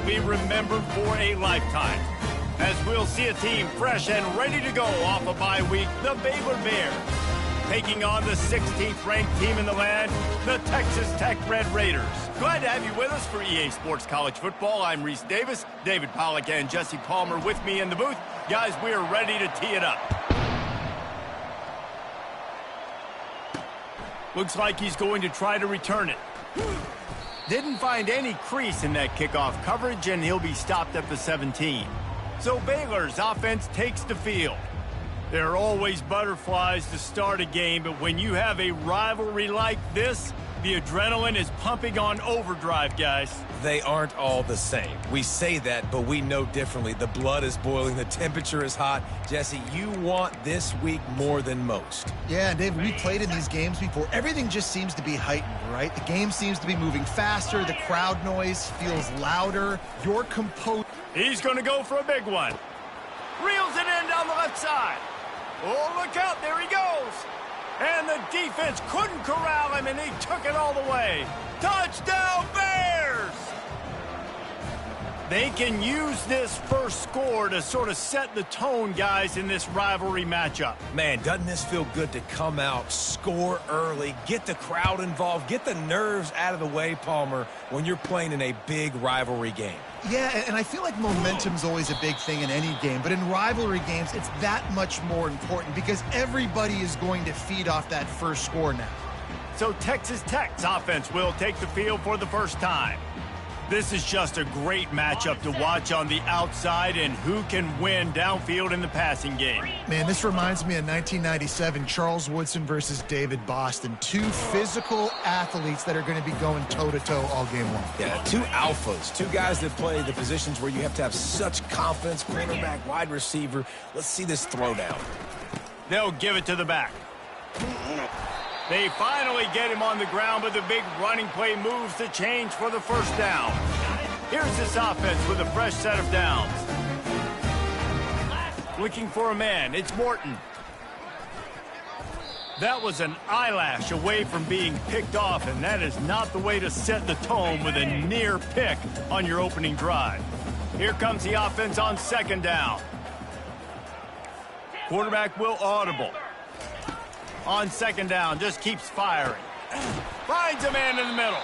will be remembered for a lifetime, as we'll see a team fresh and ready to go off a bye week, the Baylor Bears, taking on the 16th ranked team in the land, the Texas Tech Red Raiders. Glad to have you with us for EA Sports College Football. I'm Reese Davis, David Pollack and Jesse Palmer with me in the booth. Guys, we are ready to tee it up. Looks like he's going to try to return it. Didn't find any crease in that kickoff coverage, and he'll be stopped at the 17. So Baylor's offense takes the field. There are always butterflies to start a game, but when you have a rivalry like this, the adrenaline is pumping on overdrive, guys. They aren't all the same. We say that, but we know differently. The blood is boiling. The temperature is hot. Jesse, you want this week more than most. Yeah, and Dave, we played in these games before. Everything just seems to be heightened, right? The game seems to be moving faster. The crowd noise feels louder. Your composure. He's going to go for a big one. Reels it in down the left side. Oh, look out. There he goes. And the defense couldn't corral him, and he took it all the way. Touchdown, Bears! They can use this first score to sort of set the tone, guys, in this rivalry matchup. Man, doesn't this feel good to come out, score early, get the crowd involved, get the nerves out of the way, Palmer, when you're playing in a big rivalry game? Yeah, and I feel like momentum's always a big thing in any game, but in rivalry games, it's that much more important because everybody is going to feed off that first score now. So Texas Tech's offense will take the field for the first time. This is just a great matchup to watch on the outside and who can win downfield in the passing game. Man, this reminds me of 1997, Charles Woodson versus David Boston. Two physical athletes that are going to be going toe-to-toe all game long. Yeah, two alphas, two guys that play the positions where you have to have such confidence, quarterback, wide receiver. Let's see this throwdown. They'll give it to the back. They finally get him on the ground, but the big running play moves the change for the first down. Here's this offense with a fresh set of downs. Looking for a man, it's Morton. That was an eyelash away from being picked off, and that is not the way to set the tone with a near pick on your opening drive. Here comes the offense on second down. Quarterback will audible. On second down, just keeps firing. Finds a man in the middle.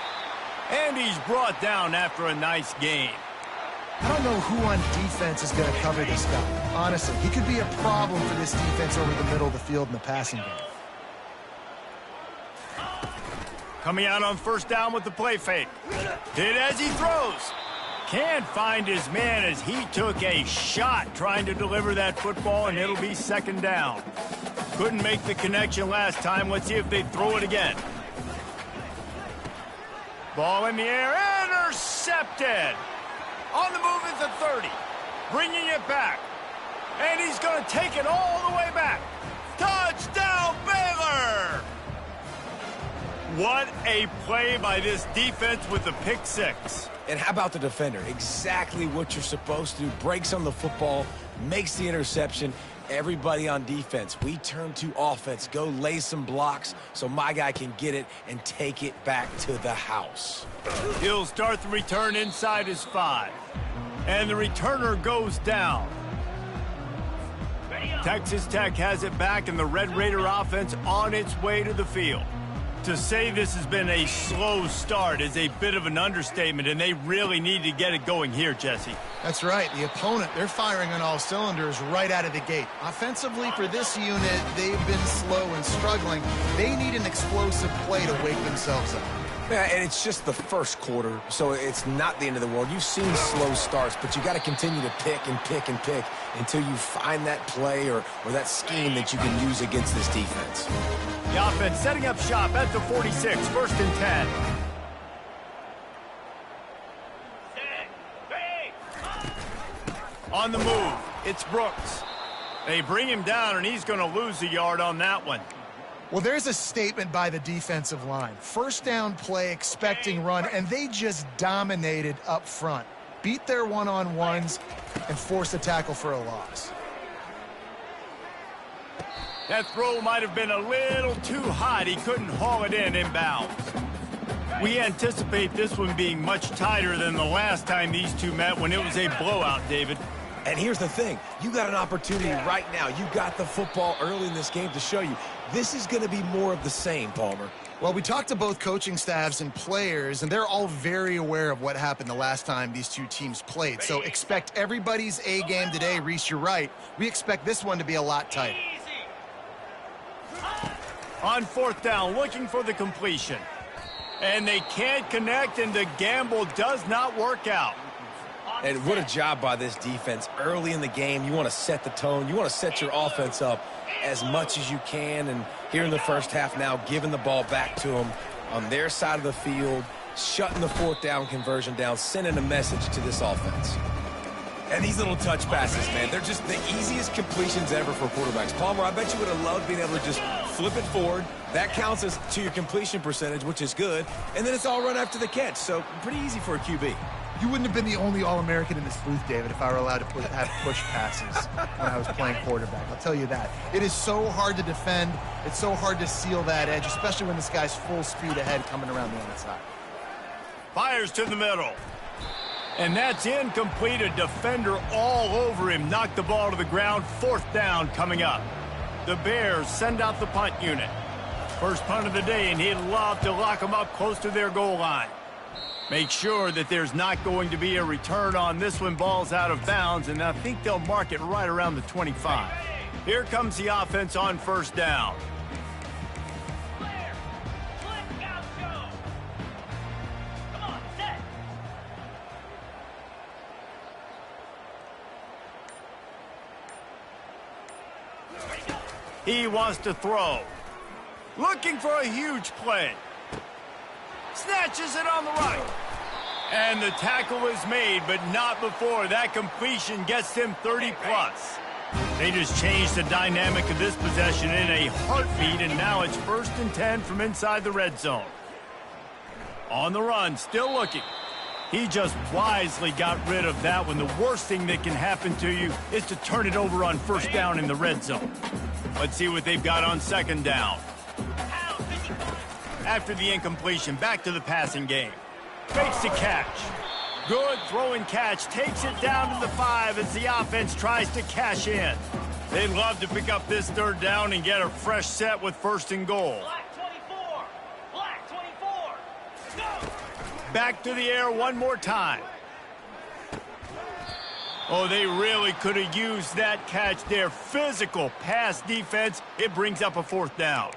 And he's brought down after a nice game. I don't know who on defense is going to cover this guy. Honestly, he could be a problem for this defense over the middle of the field in the passing game. Coming out on first down with the play fake. Hit as he throws. Can't find his man as he took a shot trying to deliver that football, and it'll be second down. Couldn't make the connection last time. Let's see if they throw it again. Ball in the air, intercepted. On the move is the 30. Bringing it back. And he's going to take it all the way back. Touchdown, Baylor! What a play by this defense with the pick six. And how about the defender? Exactly what you're supposed to do. Breaks on the football, makes the interception. Everybody on defense, we turn to offense. Go lay some blocks so my guy can get it and take it back to the house. He'll start the return inside his 5. And the returner goes down. Texas Tech has it back, and the Red Raider offense on its way to the field. To say this has been a slow start is a bit of an understatement, and they really need to get it going here, Jesse. That's right. The opponent, they're firing on all cylinders right out of the gate. Offensively, for this unit, they've been slow and struggling. They need an explosive play to wake themselves up. Yeah, and it's just the first quarter, so it's not the end of the world. You've seen slow starts, but you got to continue to pick and pick and pick until you find that play or that scheme that you can use against this defense. The offense setting up shop at the 46, first and 10. On the move, it's Brooks. They bring him down, and he's going to lose a yard on that one. Well, there's a statement by the defensive line. First down play, expecting run, and they just dominated up front. Beat their one-on-ones and forced a tackle for a loss. That throw might have been a little too hot. He couldn't haul it in inbounds. We anticipate this one being much tighter than the last time these two met when it was a blowout, David. And here's the thing. You got an opportunity right now. You got the football early in this game to show you. This is going to be more of the same, Palmer. Well, we talked to both coaching staffs and players, and they're all very aware of what happened the last time these two teams played. So expect everybody's A game today. Reese, you're right. We expect this one to be a lot tighter. On fourth down, looking for the completion. And they can't connect, and the gamble does not work out. And what a job by this defense. Early in the game, you want to set the tone. You want to set your offense up as much as you can. And here in the first half now, giving the ball back to them on their side of the field, shutting the fourth down conversion down, sending a message to this offense. And these little touch passes, man, they're just the easiest completions ever for quarterbacks. Palmer, I bet you would have loved being able to just flip it forward. That counts as to your completion percentage, which is good. And then it's all run after the catch. So pretty easy for a QB. You wouldn't have been the only All-American in this booth, David, if I were allowed to have push passes when I was playing quarterback. I'll tell you that. It is so hard to defend. It's so hard to seal that edge, especially when this guy's full speed ahead coming around the outside. Fires to the middle. And that's incomplete. A defender all over him. Knocked the ball to the ground. Fourth down coming up. The Bears send out the punt unit. First punt of the day, and he'd love to lock them up close to their goal line. Make sure that there's not going to be a return on this one. Ball's out of bounds, and I think they'll mark it right around the 25. Here comes the offense on first down. He wants to throw. Looking for a huge play. Snatches it on the right. And the tackle is made, but not before that completion gets him 30-plus. They just changed the dynamic of this possession in a heartbeat, and now it's 1st and 10 from inside the red zone. On the run, still looking. He just wisely got rid of that one. The worst thing that can happen to you is to turn it over on first down in the red zone. Let's see what they've got on second down. After the incompletion, back to the passing game. Fakes the catch. Good throw and catch. Takes it down to the 5 as the offense tries to cash in. They'd love to pick up this third down and get a fresh set with 1st and goal. Black 24. Go! Back to the air one more time. Oh, they really could have used that catch there. Physical pass defense. It brings up a 4th down.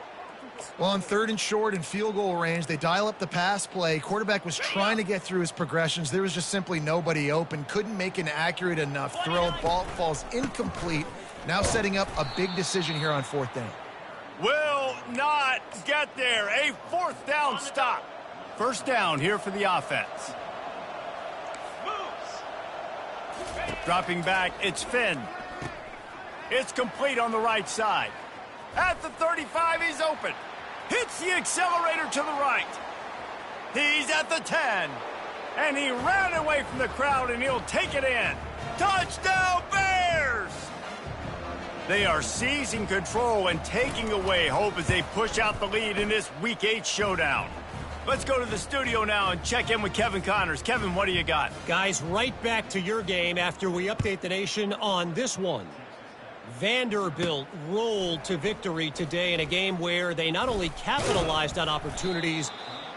Well, on 3rd and short and field goal range, they dial up the pass play. Quarterback was trying to get through his progressions. There was just simply nobody open. Couldn't make an accurate enough throw. Ball falls incomplete. Now setting up a big decision here on 4th down. Will not get there. A 4th down stop. First down here for the offense. Dropping back, it's Finn. It's complete on the right side. At the 35, he's open. Hits the accelerator to the right. He's at the 10. And he ran away from the crowd, and he'll take it in. Touchdown, Bears! They are seizing control and taking away hope as they push out the lead in this Week 8 showdown. Let's go to the studio now and check in with Kevin Connors. Kevin, what do you got? Guys, right back to your game after we update the nation on this one. Vanderbilt rolled to victory today in a game where they not only capitalized on opportunities,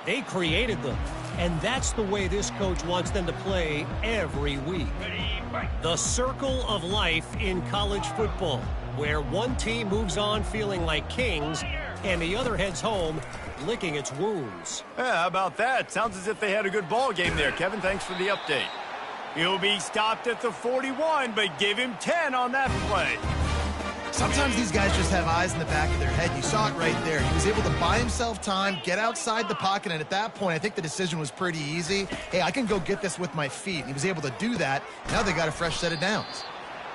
they created them. And that's the way this coach wants them to play every week. The circle of life in college football, where one team moves on feeling like kings and the other heads home licking its wounds. Yeah, how about that? Sounds as if they had a good ball game there. Kevin, thanks for the update. He'll be stopped at the 41, but give him 10 on that play. Sometimes these guys just have eyes in the back of their head. You saw it right there. He was able to buy himself time, get outside the pocket, and at that point, I think the decision was pretty easy. Hey, I can go get this with my feet. And he was able to do that. Now they got a fresh set of downs.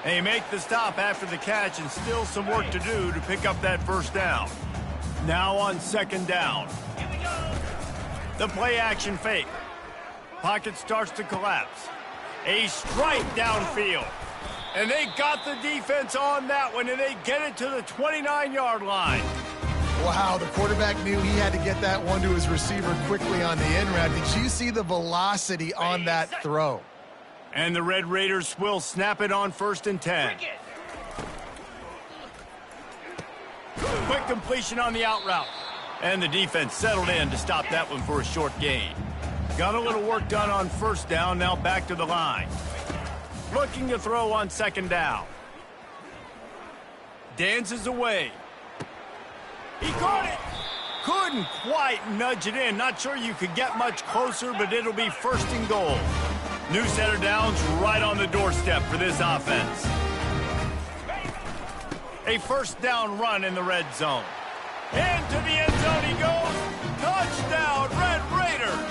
They make the stop after the catch, and still some work to do to pick up that first down. Now on second down. The play action fake. Pocket starts to collapse. A strike downfield. And they got the defense on that one, and they get it to the 29-yard line. Wow, the quarterback knew he had to get that one to his receiver quickly on the in route. Did you see the velocity on that throw? And the Red Raiders will snap it on 1st and 10. Quick completion on the out route. And the defense settled in to stop that one for a short gain. Got a little work done on 1st down, now back to the line. Looking to throw on 2nd down. Dances away. He caught it. Couldn't quite nudge it in. Not sure you could get much closer, but it'll be 1st and goal. New set of downs right on the doorstep for this offense. A 1st down run in the red zone. Into the end zone he goes. Touchdown, Red Raiders.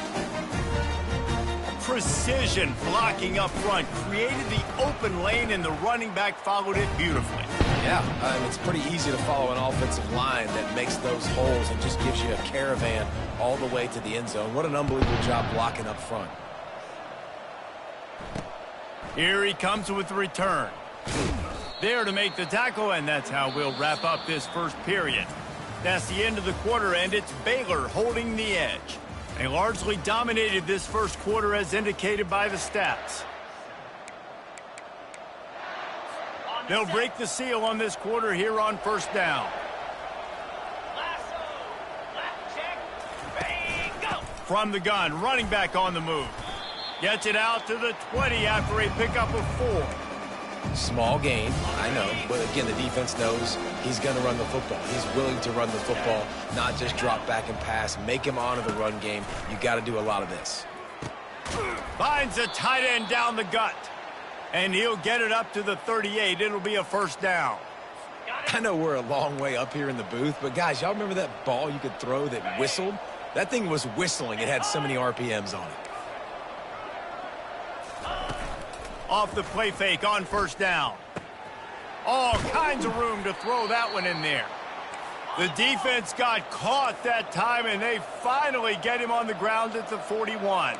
Precision blocking up front. Created the open lane, and the running back followed it beautifully. Yeah, it's pretty easy to follow an offensive line that makes those holes and just gives you a caravan all the way to the end zone. What an unbelievable job blocking up front. Here he comes with the return. There to make the tackle, and that's how we'll wrap up this 1st period. That's the end of the quarter, and it's Baylor holding the edge. They largely dominated this 1st quarter as indicated by the stats. They'll break the seal on this quarter here on 1st down. From the gun, running back on the move. Gets it out to the 20 after a pickup of 4. Small gain, I know, but again, the defense knows he's going to run the football. He's willing to run the football, not just drop back and pass, make him honor the run game. You got to do a lot of this. Finds a tight end down the gut, and he'll get it up to the 38. It'll be a 1st down. I know we're a long way up here in the booth, but guys, y'all remember that ball you could throw that whistled? That thing was whistling. It had so many RPMs on it. Off the play fake on 1st down. All kinds of room to throw that one in there. The defense got caught that time, and they finally get him on the ground at the 41.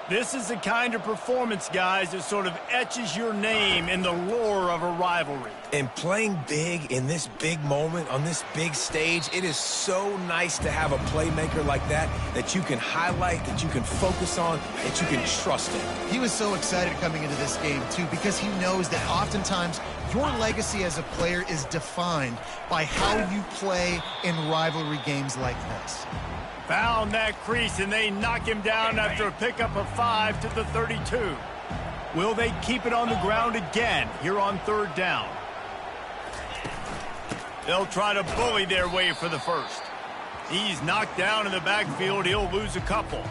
This is the kind of performance, guys, that sort of etches your name in the lore of a rivalry. And playing big in this big moment, on this big stage, it is so nice to have a playmaker like that you can highlight, that you can focus on, that you can trust in. He was so excited coming into this game, too, because he knows that oftentimes your legacy as a player is defined by how you play in rivalry games like this. Found that crease, and they knock him down after a pickup of 5 to the 32. Will they keep it on the ground again here on 3rd down? They'll try to bully their way for the 1st. He's knocked down in the backfield. He'll lose a couple.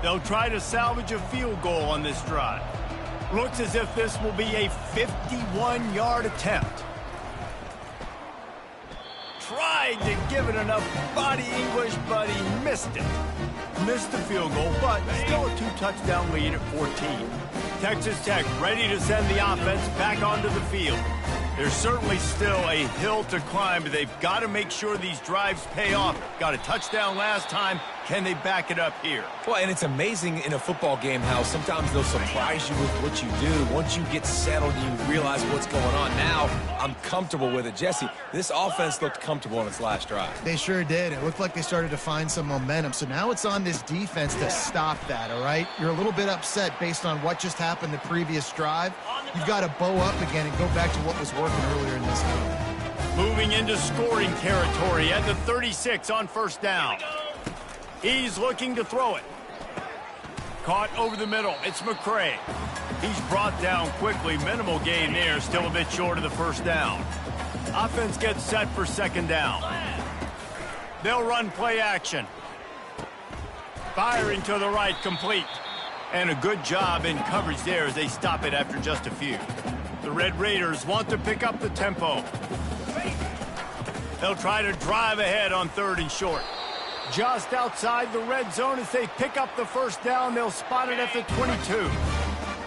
They'll try to salvage a field goal on this drive. Looks as if this will be a 51-yard attempt. Tried to give it enough body English, but he missed it. Missed the field goal, but still a 2-touchdown lead at 14. Texas Tech ready to send the offense back onto the field. There's certainly still a hill to climb, but they've got to make sure these drives pay off. Got a touchdown last time. Can they back it up here? Well, and it's amazing in a football game how sometimes they'll surprise you with what you do. Once you get settled and you realize what's going on, now I'm comfortable with it. Jesse, this offense looked comfortable on its last drive. They sure did. It looked like they started to find some momentum. So now it's on this defense to stop that, all right? You're a little bit upset based on what just happened the previous drive. You've got to bow up again and go back to what was working earlier in this game. Moving into scoring territory at the 36 on 1st down. He's looking to throw it. Caught over the middle. It's McCray. He's brought down quickly. Minimal gain there. Still a bit short of the 1st down. Offense gets set for 2nd down. They'll run play action. Firing to the right, complete. And a good job in coverage there as they stop it after just a few. The Red Raiders want to pick up the tempo. They'll try to drive ahead on 3rd and short. Just outside the red zone as they pick up the 1st down. They'll spot it at the 22.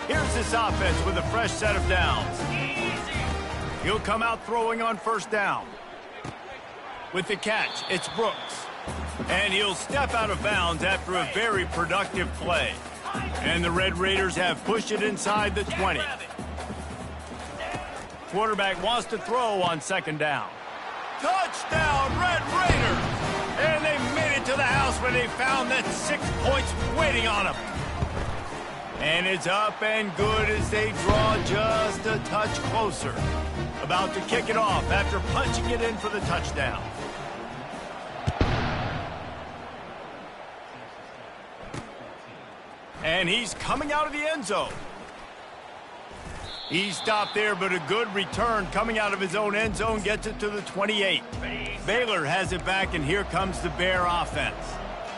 Here's this offense with a fresh set of downs. He'll come out throwing on 1st down. With the catch, it's Brooks. And he'll step out of bounds after a very productive play. And the Red Raiders have pushed it inside the 20. Quarterback wants to throw on 2nd down. Touchdown, Red Raiders! And they made it to the house where they found that 6 points waiting on them. And it's up and good as they draw just a touch closer. About to kick it off after punching it in for the touchdown. And he's coming out of the end zone. He stopped there, but a good return coming out of his own end zone gets it to the 28. Baylor has it back, and here comes the Bear offense.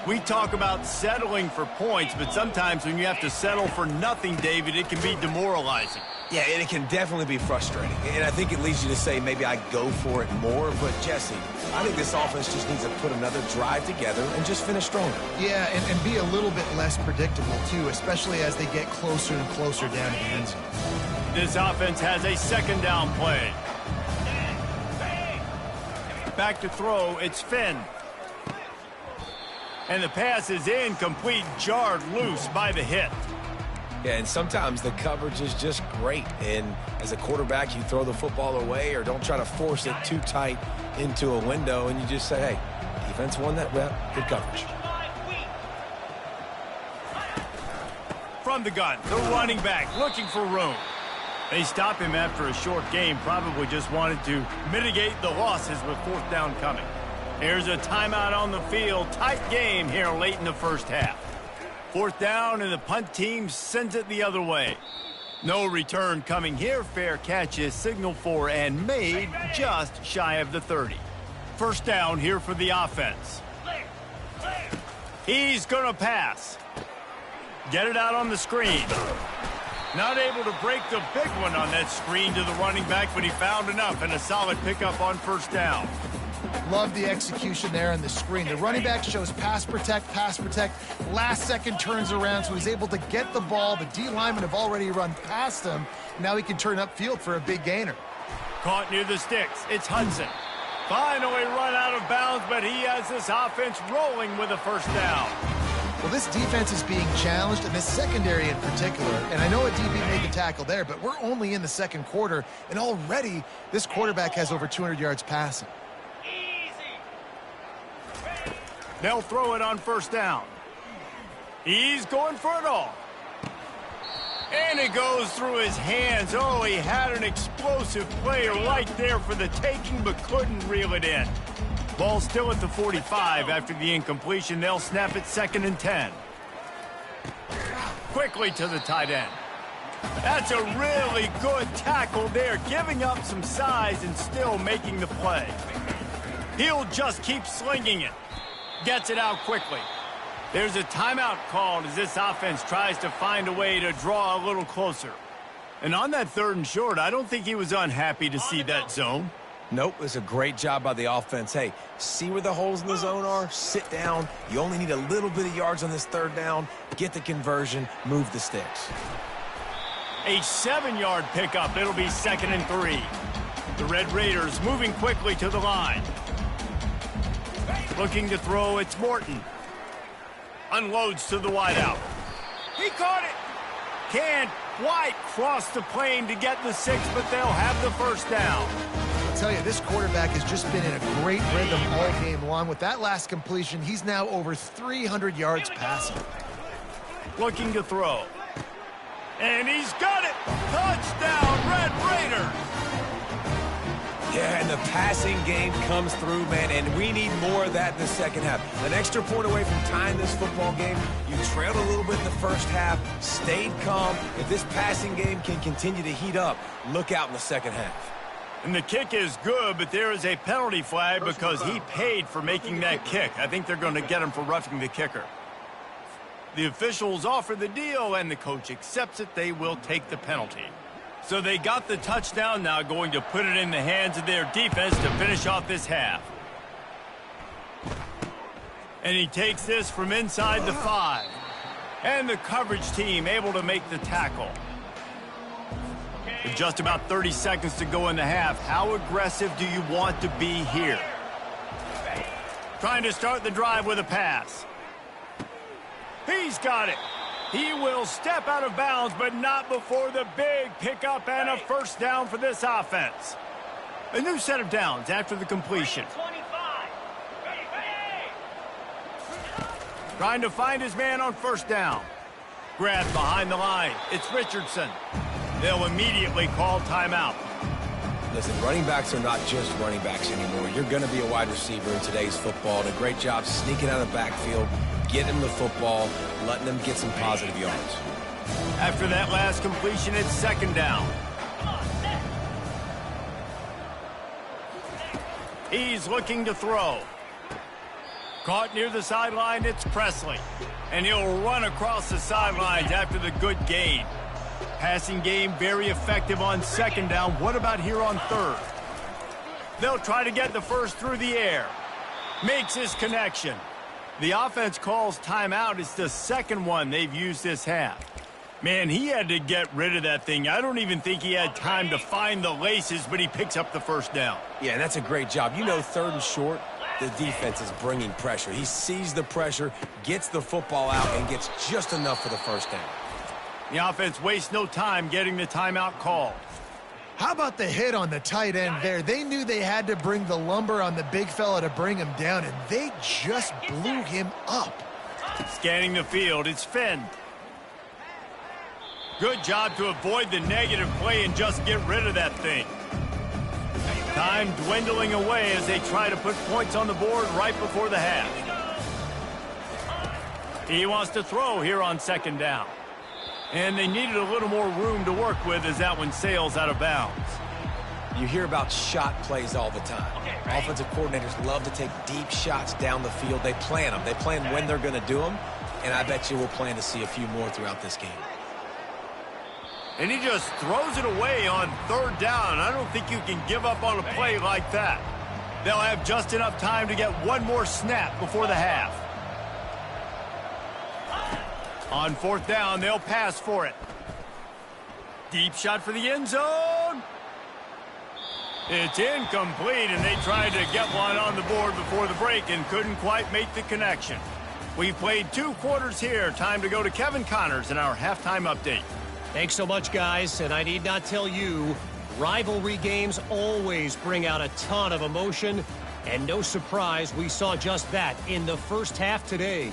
We talk about settling for points, but sometimes when you have to settle for nothing, David, it can be demoralizing. Yeah, and it can definitely be frustrating. And I think it leads you to say maybe I go for it more. But, Jesse, I think this offense just needs to put another drive together and just finish stronger. Yeah, and be a little bit less predictable, too, especially as they get closer and closer down to the end zone. This offense has a second down play. Back to throw, it's Finn. And the pass is incomplete, jarred loose by the hit. Yeah, and sometimes the coverage is just great. And as a quarterback, you throw the football away or don't try to force it too tight into a window, and you just say, hey, defense won that rep, good coverage. From the gun, the running back looking for room. They stop him after a short game, probably just wanted to mitigate the losses with fourth down coming. Here's a timeout on the field. Tight game here late in the first half. Fourth down, and the punt team sends it the other way. No return coming here. Fair catch is signaled for and made just shy of the 30. First down here for the offense. He's going to pass. Get it out on the screen. Not able to break the big one on that screen to the running back, but he found enough and a solid pickup on first down. Love the execution there on the screen. The running back shows pass protect. Last second turns around, so he's able to get the ball. The D linemen have already run past him. Now he can turn upfield for a big gainer. Caught near the sticks. It's Hudson. Finally run out of bounds, but he has this offense rolling with a first down. Well, this defense is being challenged, and this secondary in particular. And I know a DB made the tackle there, but we're only in the second quarter, and already this quarterback has over 200 yards passing. They'll throw it on first down. He's going for it all. And it goes through his hands. Oh, he had an explosive play right there for the taking, but couldn't reel it in. Ball still at the 45 after the incompletion. They'll snap it 2nd and 10. Quickly to the tight end. That's a really good tackle there, giving up some size and still making the play. He'll just keep slinging it. Gets it out quickly. There's a timeout called as this offense tries to find a way to draw a little closer. And on that 3rd and short, I don't think he was unhappy to see that zone. Nope, it's a great job by the offense. Hey, see where the holes in the zone are? Sit down. You only need a little bit of yards on this 3rd down. Get the conversion. Move the sticks. A 7-yard pickup. It'll be 2nd and 3. The Red Raiders moving quickly to the line. Looking to throw, it's Morton. Unloads to the wideout. He caught it. Can't quite cross the plane to get the 6, but they'll have the first down. I'll tell you, this quarterback has just been in a great rhythm all game long. With that last completion, he's now over 300 yards passing. Looking to throw. And he's got it. Touchdown, Red Raiders. Yeah, and the passing game comes through, man, and we need more of that in the second half. An extra point away from tying this football game. You trailed a little bit in the first half, stayed calm. If this passing game can continue to heat up, look out in the second half. And the kick is good, but there is a penalty flag because he paid for making that kick. I think they're going to get him for roughing the kicker. The officials offer the deal, and the coach accepts it. They will take the penalty. So they got the touchdown, now going to put it in the hands of their defense to finish off this half. And he takes this from inside the 5. And the coverage team able to make the tackle. With just about 30 seconds to go in the half, how aggressive do you want to be here? Trying to start the drive with a pass. He's got it. He will step out of bounds, but not before the big pickup and a first down for this offense. A new set of downs after the completion. Trying to find his man on first down. Grabbed behind the line. It's Richardson. They'll immediately call timeout. Listen, running backs are not just running backs anymore. You're going to be a wide receiver in today's football. And a great job sneaking out of the backfield, getting them the football, letting them get some positive yards. After that last completion, it's second down. He's looking to throw. Caught near the sideline, it's Presley. And he'll run across the sidelines after the good gain. Passing game very effective on second down. What about here on third? They'll try to get the first through the air. Makes his connection. The offense calls timeout. It's the second one they've used this half. Man, he had to get rid of that thing. I don't even think he had time to find the laces, but he picks up the first down. Yeah, and that's a great job. You know, third and short, the defense is bringing pressure. He sees the pressure, gets the football out, and gets just enough for the first down. The offense wastes no time getting the timeout called. How about the hit on the tight end there? They knew they had to bring the lumber on the big fella to bring him down, and they just blew him up. Scanning the field, it's Finn. Good job to avoid the negative play and just get rid of that thing. Time dwindling away as they try to put points on the board right before the half. He wants to throw here on second down. And they needed a little more room to work with as that one sails out of bounds. You hear about shot plays all the time. Offensive coordinators love to take deep shots down the field. They plan them. They plan when they're going to do them. And I bet you we'll plan to see a few more throughout this game. And he just throws it away on third down. I don't think you can give up on a play like that. They'll have just enough time to get one more snap before the half. On fourth down, they'll pass for it. Deep shot for the end zone. It's incomplete, and they tried to get one on the board before the break and couldn't quite make the connection. We've played 2 quarters here. Time to go to Kevin Connors in our halftime update. Thanks so much, guys. And I need not tell you, rivalry games always bring out a ton of emotion. And no surprise, we saw just that in the first half today.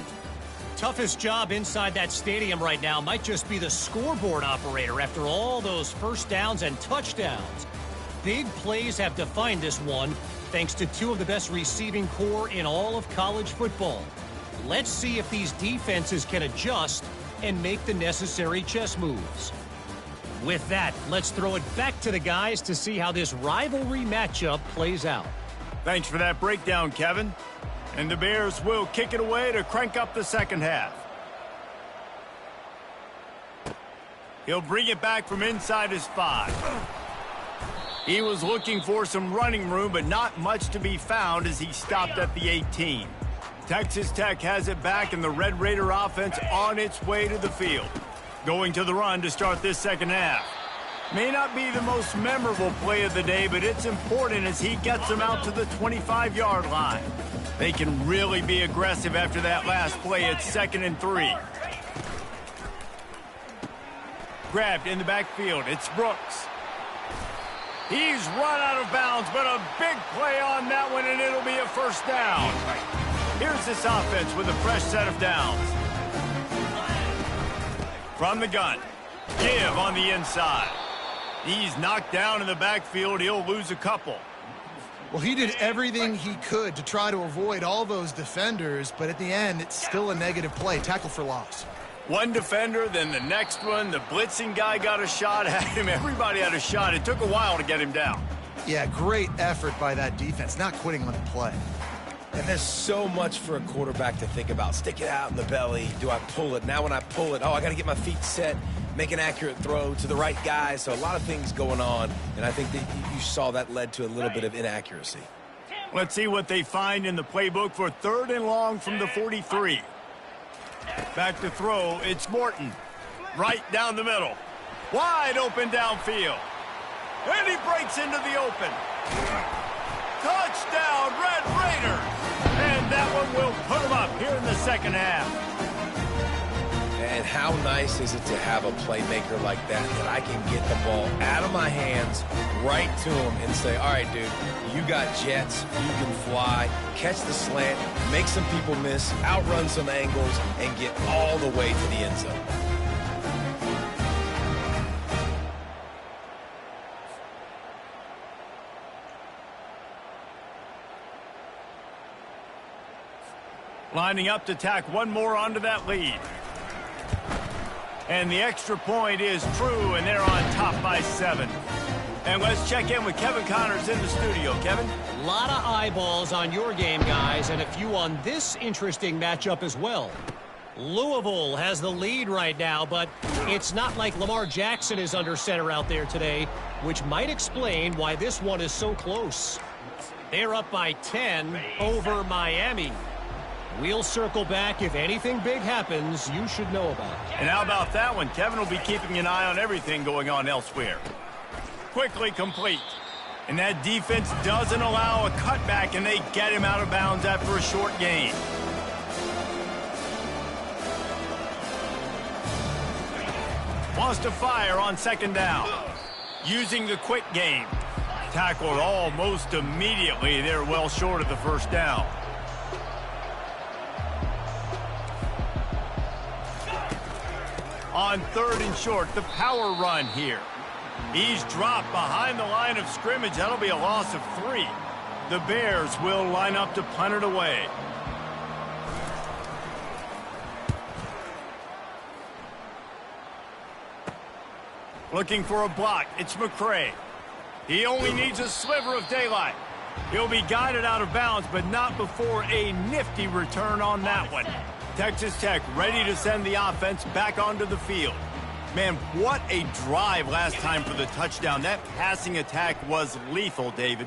Toughest job inside that stadium right now might just be the scoreboard operator after all those first downs and touchdowns. Big plays have defined this one, thanks to 2 of the best receiving core in all of college football. Let's see if these defenses can adjust and make the necessary chess moves. With that, let's throw it back to the guys to see how this rivalry matchup plays out. Thanks for that breakdown, Kevin. And the Bears will kick it away to crank up the second half. He'll bring it back from inside his 5. He was looking for some running room, but not much to be found as he stopped at the 18. Texas Tech has it back, and the Red Raider offense on its way to the field. Going to the run to start this second half. May not be the most memorable play of the day, but it's important as he gets them out to the 25-yard line. They can really be aggressive after that last play. It's 2nd and 3. Grabbed in the backfield. It's Brooks. He's run out of bounds, but a big play on that one, and it'll be a first down. Here's this offense with a fresh set of downs. From the gun. Give on the inside. He's knocked down in the backfield. He'll lose a couple. Well, he did everything he could to try to avoid all those defenders, but at the end, it's still a negative play. Tackle for loss. One defender, then the next one. The blitzing guy got a shot at him. Everybody had a shot. It took a while to get him down. Yeah, great effort by that defense, not quitting on the play. And there's so much for a quarterback to think about. Stick it out in the belly. Do I pull it? Now when I pull it, I got to get my feet set, make an accurate throw to the right guy. So a lot of things going on, and I think that you saw that led to a little bit of inaccuracy. Let's see what they find in the playbook for 3rd and long from the 43. Back to throw, it's Morton. Right down the middle. Wide open downfield. And he breaks into the open. Touchdown, Red Raiders! And that one will put them up here in the second half. And how nice is it to have a playmaker like that I can get the ball out of my hands right to him and say, all right, dude, you got jets, you can fly, catch the slant, make some people miss, outrun some angles, and get all the way to the end zone. Lining up to tack one more onto that lead. And the extra point is true, and they're on top by 7. And let's check in with Kevin Connors in the studio. Kevin? A lot of eyeballs on your game, guys, and a few on this interesting matchup as well. Louisville has the lead right now, but it's not like Lamar Jackson is under center out there today, which might explain why this one is so close. They're up by 10 over Miami. We'll circle back. If anything big happens, you should know about it. And how about that one? Kevin will be keeping an eye on everything going on elsewhere. Quickly complete. And that defense doesn't allow a cutback, and they get him out of bounds after a short gain. Wants to fire on second down. Using the quick game. Tackled almost immediately. They're well short of the first down. On 3rd and short, the power run here. He's dropped behind the line of scrimmage. That'll be a loss of 3. The Bears will line up to punt it away. Looking for a block. It's McCray. He only needs a sliver of daylight. He'll be guided out of bounds, but not before a nifty return on that one. Texas Tech ready to send the offense back onto the field. Man, what a drive last time for the touchdown. That passing attack was lethal, David.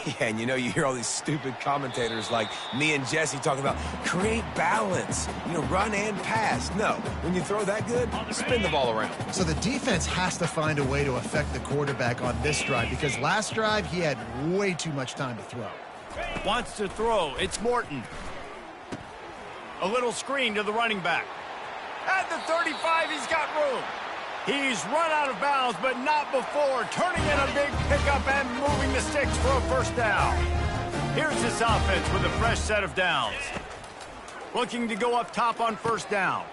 Yeah, and you know, you hear all these stupid commentators like me and Jesse talking about create balance, run and pass. No, when you throw that good, spin the ball around. So the defense has to find a way to affect the quarterback on this drive, because last drive he had way too much time to throw. Wants to throw. It's Morton. A little screen to the running back. At the 35, he's got room. He's run out of bounds, but not before turning in a big pickup and moving the sticks for a first down. Here's this offense with a fresh set of downs. Looking to go up top on first down.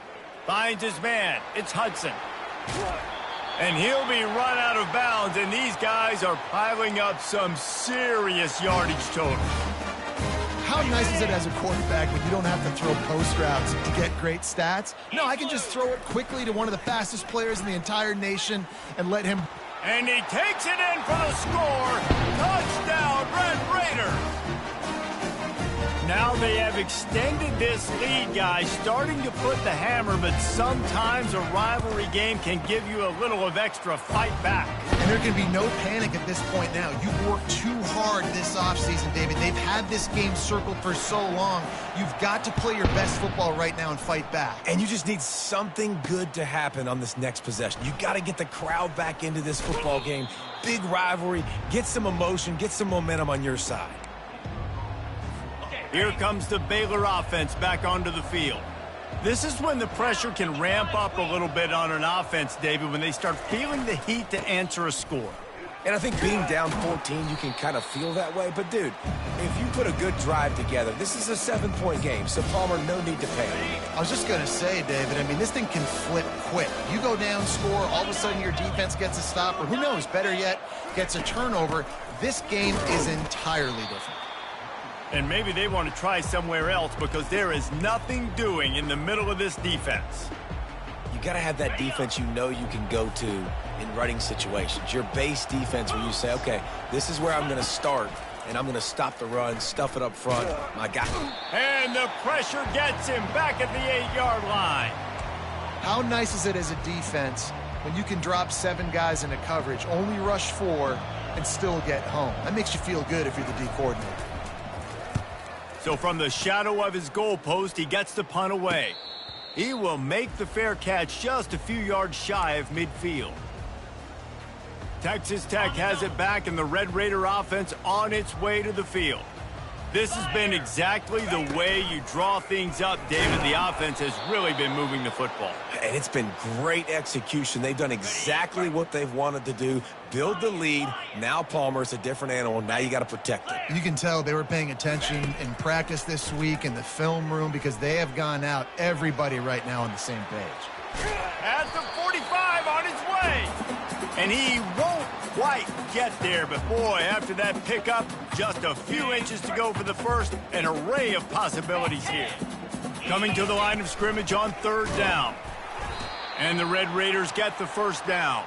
Finds his man. It's Hudson. And he'll be run out of bounds, and these guys are piling up some serious yardage total. How nice is it as a quarterback when you don't have to throw post routes to get great stats? No, I can just throw it quickly to one of the fastest players in the entire nation and let him. And he takes it in for the score. Touchdown, Red Raider. Now they have extended this lead, guys, starting to put the hammer, but sometimes a rivalry game can give you a little of extra fight back. And there can be no panic at this point now. You've worked too hard this offseason, David. They've had this game circled for so long. You've got to play your best football right now and fight back. And you just need something good to happen on this next possession. You got to get the crowd back into this football game. Big rivalry. Get some emotion. Get some momentum on your side. Here comes the Baylor offense back onto the field. This is when the pressure can ramp up a little bit on an offense, David, when they start feeling the heat to answer a score. And I think being down 14, you can kind of feel that way. But, dude, if you put a good drive together, this is a 7-point game, so, Palmer, no need to panic. I was just going to say, David, I mean, this thing can flip quick. You go down, score, all of a sudden your defense gets a stop, or who knows, better yet, gets a turnover. This game is entirely different. And maybe they want to try somewhere else because there is nothing doing in the middle of this defense. You got to have that defense you know you can go to in running situations. Your base defense where you say, okay, this is where I'm going to start, and I'm going to stop the run, stuff it up front. My guy. And the pressure gets him back at the 8-yard line. How nice is it as a defense when you can drop 7 guys into coverage, only rush 4, and still get home? That makes you feel good if you're the D coordinator. So from the shadow of his goalpost, he gets the punt away. He will make the fair catch just a few yards shy of midfield. Texas Tech has it back, and the Red Raider offense on its way to the field. This has been exactly the way you draw things up, David. The offense has really been moving the football. And it's been great execution. They've done exactly what they've wanted to do. Build the lead. Now Palmer's a different animal. Now you got to protect it. You can tell they were paying attention in practice this week in the film room because they have gone out, everybody right now on the same page. At the 45 on his way. And he won't quite get there, but boy, after that pickup, just a few inches to go for the first. An array of possibilities here. Coming to the line of scrimmage on 3rd down. And the Red Raiders get the first down.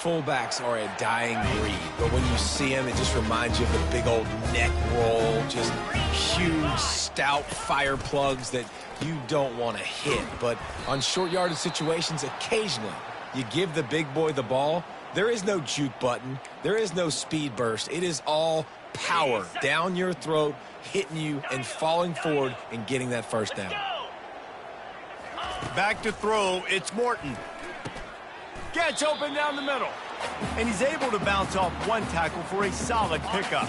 Fullbacks are a dying breed, but when you see them, it just reminds you of the big old neck roll, just huge, stout fire plugs that you don't want to hit. But on short yardage situations, occasionally, you give the big boy the ball. There is no juke button. There is no speed burst. It is all power down your throat, hitting you and falling forward and getting that first down. Back to throw, it's Morton. Gets open down the middle. And he's able to bounce off one tackle for a solid pickup.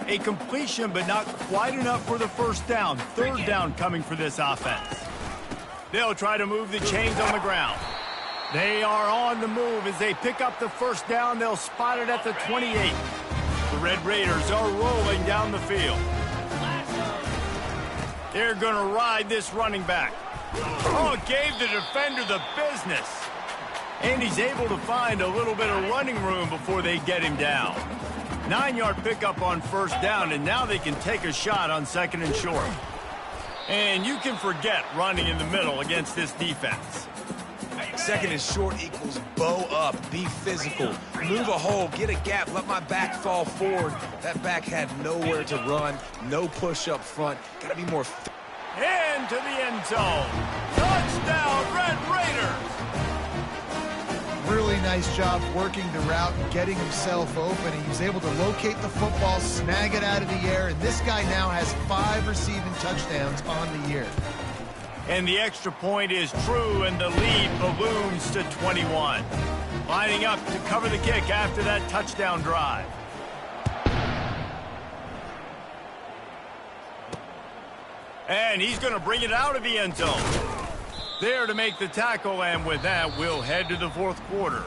A completion, but not quite enough for the first down. 3rd down coming for this offense. They'll try to move the chains on the ground. They are on the move as they pick up the first down. They'll spot it at the 28. The Red Raiders are rolling down the field. They're going to ride this running back. Oh, gave the defender the business. And he's able to find a little bit of running room before they get him down. 9-yard pickup on 1st down, and now they can take a shot on 2nd and short. And you can forget running in the middle against this defense. 2nd and short equals bow up, be physical, move a hole, get a gap, let my back fall forward. That back had nowhere to run, no push up front. Got to be more. Into the end zone. Touchdown, Red Raiders. Really nice job working the route and getting himself open. He was able to locate the football, snag it out of the air, and this guy now has 5 receiving touchdowns on the year. And the extra point is true, and the lead balloons to 21. Lining up to cover the kick after that touchdown drive. And he's going to bring it out of the end zone. There to make the tackle, and with that, we'll head to the 4th quarter.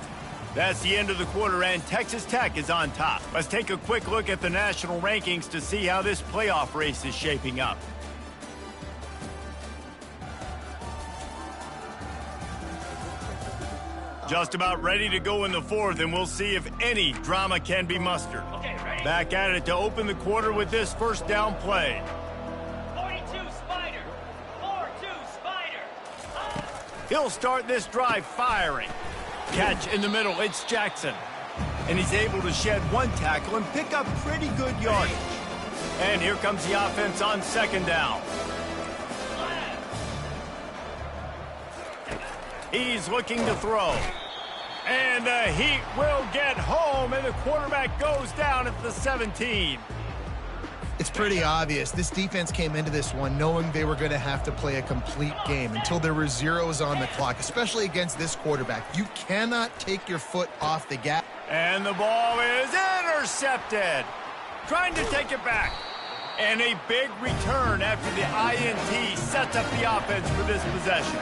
That's the end of the quarter, and Texas Tech is on top. Let's take a quick look at the national rankings to see how this playoff race is shaping up. Just about ready to go in the 4th, and we'll see if any drama can be mustered. Back at it to open the quarter with this first down play. 42 Spider. 4-2 Spider. He'll start this drive firing. Catch in the middle, it's Jackson. And he's able to shed one tackle and pick up pretty good yardage. And here comes the offense on 2nd down. He's looking to throw. And the Heat will get home, and the quarterback goes down at the 17. It's pretty obvious. This defense came into this one knowing they were going to have to play a complete game until there were zeros on the clock, especially against this quarterback. You cannot take your foot off the gas. And the ball is intercepted. Trying to take it back. And a big return after the INT sets up the offense for this possession.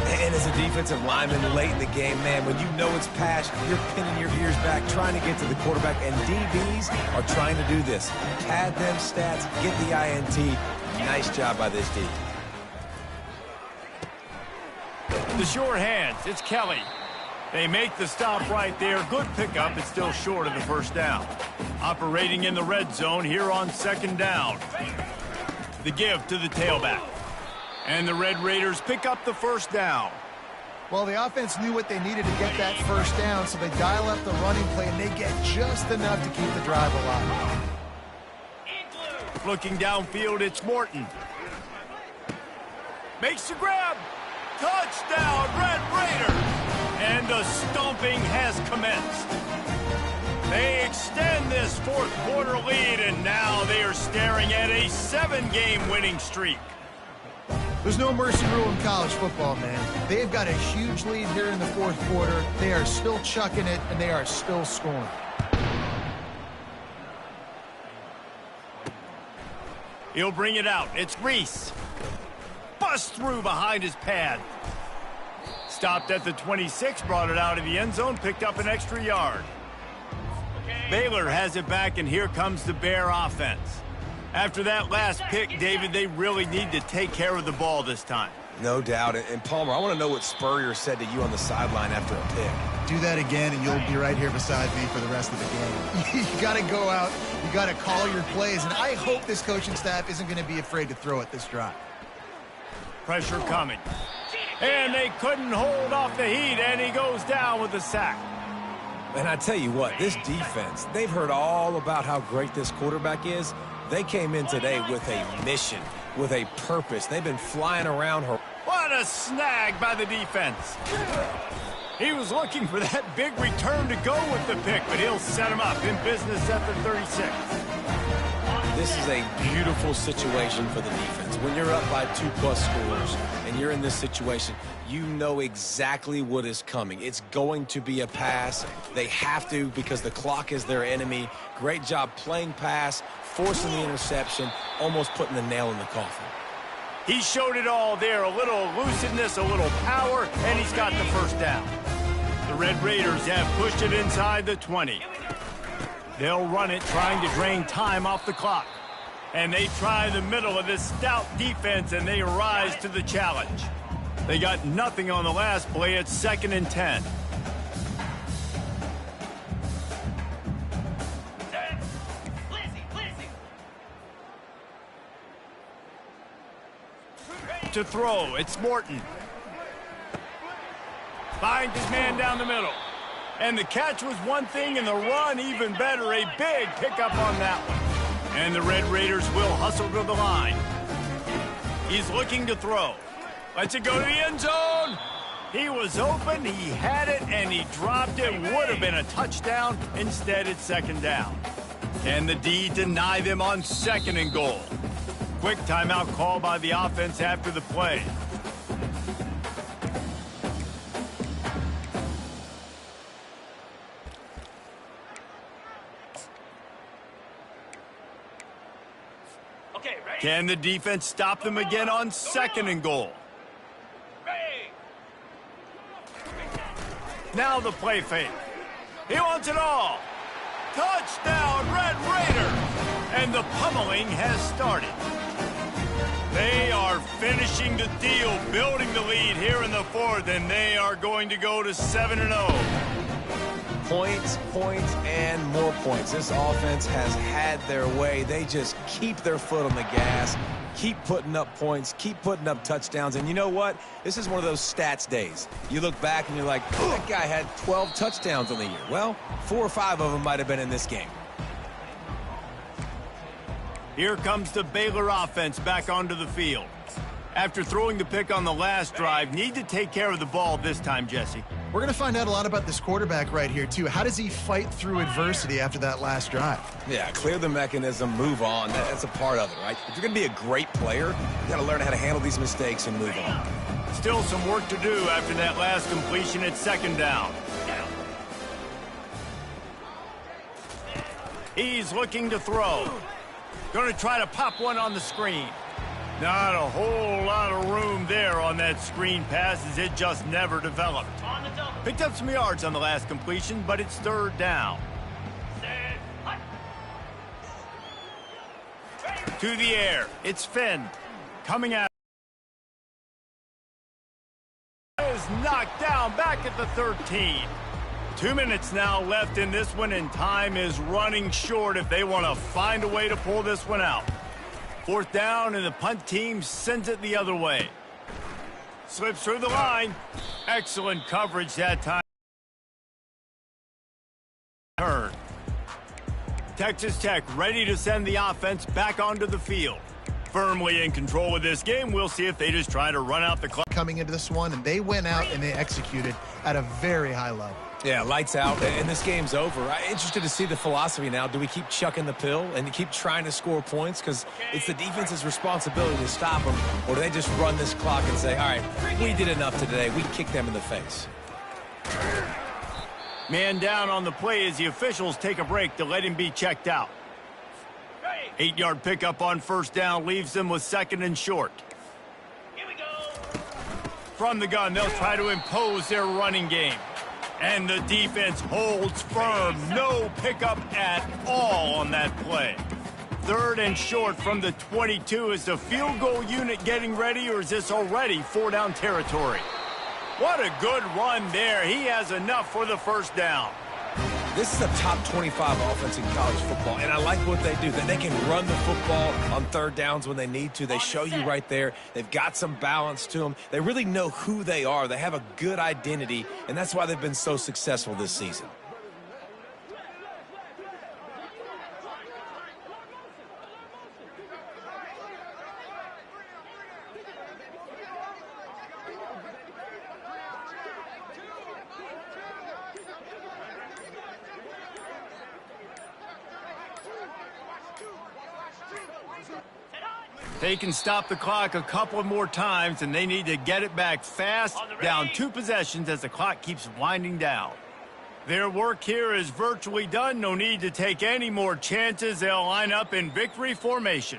And as a defensive lineman late in the game, man, when you know it's passed, you're pinning your ears back, trying to get to the quarterback, and DBs are trying to do this. Pad them stats, get the INT. Nice job by this D. The sure hands, it's Kelly. They make the stop right there. Good pickup, it's still short of the first down. Operating in the red zone here on 2nd down. The give to the tailback. And the Red Raiders pick up the first down. Well, the offense knew what they needed to get that first down, so they dial up the running play, and they get just enough to keep the drive alive. Looking downfield, it's Morton. Makes the grab. Touchdown, Red Raiders. And the stomping has commenced. They extend this 4th quarter lead, and now they are staring at a 7-game winning streak. There's no mercy rule in college football, man. They've got a huge lead here in the 4th quarter. They are still chucking it, and they are still scoring. He'll bring it out. It's Reese. Bust through behind his pad. Stopped at the 26, brought it out of the end zone, picked up an extra yard. Baylor has it back, and here comes the Bear offense. After that last pick, David, they really need to take care of the ball this time. No doubt. And Palmer, I want to know what Spurrier said to you on the sideline after a pick. Do that again, and you'll be right here beside me for the rest of the game. You got to go out. You got to call your plays, and I hope this coaching staff isn't going to be afraid to throw it this drive. Pressure coming. And they couldn't hold off the heat, and he goes down with a sack. And I tell you what, this defense, they've heard all about how great this quarterback is. They came in today with a mission, with a purpose. They've been flying around her. What a snag by the defense. He was looking for that big return to go with the pick, but he'll set him up in business at the 36. This is a beautiful situation for the defense. When you're up by 2+ scores and you're in this situation, you know exactly what is coming. It's going to be a pass. They have to because the clock is their enemy. Great job playing pass, forcing the interception, almost putting the nail in the coffin. He showed it all there, a little elusiveness, a little power, and he's got the first down. The Red Raiders have pushed it inside the 20. They'll run it, trying to drain time off the clock. And they try the middle of this stout defense, and they rise to the challenge. They got nothing on the last play. It's 2nd and 10. To throw, it's Morton. Finds his man down the middle. And the catch was one thing, and the run even better. A big pickup on that one. And the Red Raiders will hustle to the line. He's looking to throw. Lets it go to the end zone. He was open, he had it, and he dropped it. Would have been a touchdown. Instead, it's 2nd down. And the D deny them on 2nd and goal. Quick timeout call by the offense after the play. Okay, ready? Can the defense stop them again on 2nd and goal? Ready. Now the play fake. He wants it all. Touchdown, Red Raiders! And the pummeling has started. They are finishing the deal, building the lead here in the 4th, and they are going to go to 7-0. Points, points, and more points. This offense has had their way. They just keep their foot on the gas, keep putting up points, keep putting up touchdowns. And you know what? This is one of those stats days. You look back and you're like, oh, that guy had 12 touchdowns on the year. Well, 4 or 5 of them might have been in this game. Here comes the Baylor offense back onto the field. After throwing the pick on the last drive, need to take care of the ball this time, Jesse. We're going to find out a lot about this quarterback right here, too. How does he fight through adversity after that last drive? Yeah, clear the mechanism, move on. That's a part of it, right? If you're going to be a great player, you got to learn how to handle these mistakes and move on. Still some work to do after that last completion at 2nd down. He's looking to throw. Going to try to pop one on the screen. Not a whole lot of room there on that screen pass as it just never developed. On the double. Picked up some yards on the last completion, but it's 3rd down. Set. Hut. Ready. To the air. It's Finn. Coming out. Is knocked down back at the 13. 2 minutes now left in this one, and time is running short if they want to find a way to pull this one out. 4th down, and the punt team sends it the other way. Slips through the line. Excellent coverage that time. Turn. Texas Tech ready to send the offense back onto the field. Firmly in control of this game. We'll see if they just try to run out the clock. Coming into this one, and they went out and they executed at a very high level. Yeah, lights out, and this game's over. I'm interested to see the philosophy now. Do we keep chucking the pill and keep trying to score points? Because it's the defense's responsibility to stop them. Or do they just run this clock and say, all right, we did enough today. We kicked them in the face. Man down on the play as the officials take a break to let him be checked out. Ready. 8-yard pickup on first down leaves them with 2nd and short. Here we go. From the gun, they'll try to impose their running game. And the defense holds firm. No pickup at all on that play. 3rd and short from the 22. Is the field goal unit getting ready, or is this already 4-down territory? What a good run there. He has enough for the first down. This is a top 25 offense in college football, and I like what they do. They can run the football on 3rd downs when they need to. They show you right there. They've got some balance to them. They really know who they are. They have a good identity, and that's why they've been so successful this season. They can stop the clock a couple more times, and they need to get it back fast, down 2 possessions as the clock keeps winding down. Their work here is virtually done. No need to take any more chances. They'll line up in victory formation.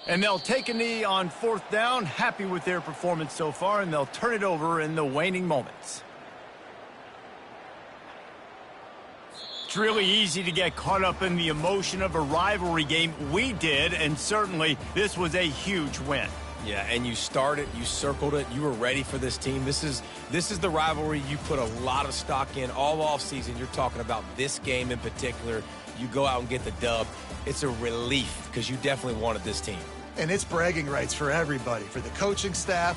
And they'll take a knee on 4th down, happy with their performance so far, and they'll turn it over in the waning moments. It's really easy to get caught up in the emotion of a rivalry game. We did, and certainly this was a huge win. Yeah, and you started, you circled it, you were ready for this team. This is the rivalry you put a lot of stock in all offseason. You're talking about this game in particular. You go out and get the dub. It's a relief because you definitely wanted this team. And it's bragging rights for everybody, for the coaching staff, for